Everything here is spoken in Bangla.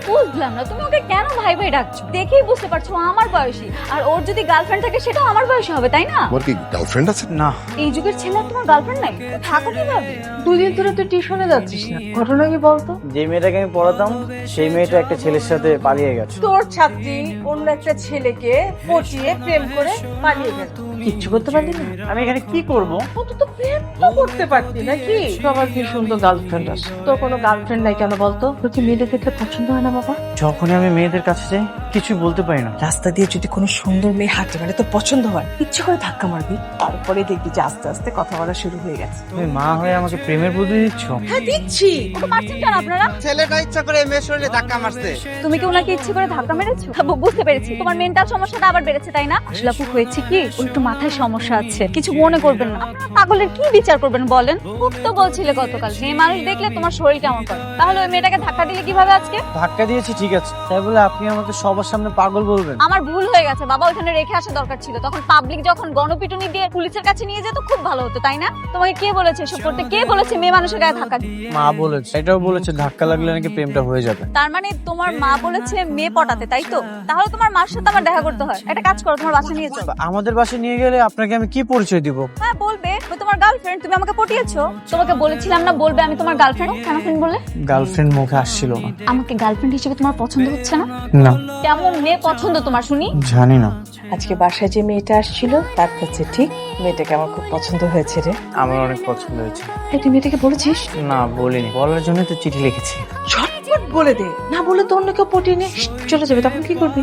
বুঝলাম না তুমি ওকে কেন ভাই ভাই ডাকছো? দেখেই বুঝতে পারছো ও আমার বয়সী, আর ওর যদি গার্লফ্রেন্ড থাকে সেটাও আমার বয়সী হবে, তাই না? তোমার কি গার্লফ্রেন্ড আছে? না, এই যুগের ছেলে আর তোমার গার্লফ্রেন্ড নাই, থাকো কিভাবে? দুদিন ধরে তুই টিউশনে যাচ্ছিস না, ঘটনা কি বলতো? যে মেয়েটাকে আমি পড়াতাম সেই মেয়েটা একটা ছেলের সাথে পালিয়ে গেছে। তোর ছাত্রী অন্য একটা ছেলেকে পটিয়ে প্রেম করে পালিয়ে গেল, কিচ্ছু করতে পারলি না? আমি এখানে কি করব? অন্তত প্রেম তো করতে পারতি নাকি? সবার কি সুন্দর গার্লফ্রেন্ড আছে, তোর কোনো গার্লফ্রেন্ড নাই কেন বলতো? তোর কি মেয়েদের দেখতে পছন্দ হয় না বাবা? যখনই আমি মেয়েদের কাছে যাই কিছু বলতে পারি না। রাস্তা দিয়ে যদি কোনো সুন্দর মেয়ে হাঁটে মানে তোর পছন্দ হয়, ইচ্ছে করে ধাক্কা মারবি, তারপরে দেখবি যে আস্তে আস্তে কথা বলা শুরু হয়ে গেছে। তুমি মা হয়ে আমাকে প্রেমের বুদ্ধি দিচ্ছ? হ্যাঁ দিচ্ছি। ওকে মারছেন কেন আপনারা? ছেলেটা ইচ্ছা করে মেয়ের শরীরে ধাক্কা মারছে। তুমি কি ওনাকে ইচ্ছে করে ধাক্কা মেরেছো? বুঝতে পেরেছি, তোমার মেন্টাল সমস্যাটা আবার বেড়েছে, তাই না? আসলে আপু হয়েছে কি, ওর একটু মাথায় সমস্যা আছে, কিছু মনে করবেন না। আপনারা পাগলের কি বিচার করবেন বলেন? খুব তো বলছিলে গতকাল যে মানুষ দেখলে তোমার শরীর কেমন করে, তাহলে ওই মেয়েটাকে ধাক্কা দিলে কিভাবে আজকে? ধাক্কা দিয়েছি ঠিক আছে, তাই বলে আপনি আমাকে সবার সামনে পাগল বলবেন? আমার ভুল হয়ে গেছে বাবা, ওখানে রেখে আসা দরকার ছিল। তখন পাবলিক যখন গণপিটুনি দিয়ে পুলিশের কাছে নিয়ে যেত খুব ভালো হতো, তাই না? তোমাকে কে বলেছে এসব করতে? কে বলেছে মেয়ে মানুষের গায়ে ধাক্কা দিতে? মা বলেছে, এটাও বলেছে ধাক্কা লাগলে নাকি প্রেমটা হয়ে যাবে। তার মানে তোমার মা বলেছে মেয়ে পটাতে, তাই তো? তাহলে তোমার মার সাথে আমার দেখা করতে হয়। একটা কাজ করো, তোমার বাসা নিয়ে চলো। আমাদের বাসায় নিয়ে গেলে আপনাকে আমি কি পরিচয় দিব? হ্যাঁ বলবে ও তোমার গার্লফ্রেন্ড, তুমি আমাকে পটিয়েছো। তোমাকে বলেছিলাম না বলবে আমি তোমার গার্লফ্রেন্ড? কেন ফ্রেন্ড বললে? গার্লফ্রেন্ড মুখে আসছিল না। আমাকে গার্লফ্রেন্ড হিসেবে তোমার পছন্দ হচ্ছে না? না, কেমন মেয়ে পছন্দ তোমার শুনি? জানি না। আজকে বাসায় যে মেয়েটা আসছিল তার কাছে ঠিক মেয়েটাকে আমার খুব পছন্দ হয়েছে রে। আমার অনেক পছন্দ হয়েছে। এই তুই মেয়েটাকে বলেছিস? না বলিনি, বলার জন্য তো চিঠি লিখেছি। ঝটপট বলে দে, না বলে তো অন্য কেউ পটিয়ে নিয়ে চলে যাবে, তখন কি করবি?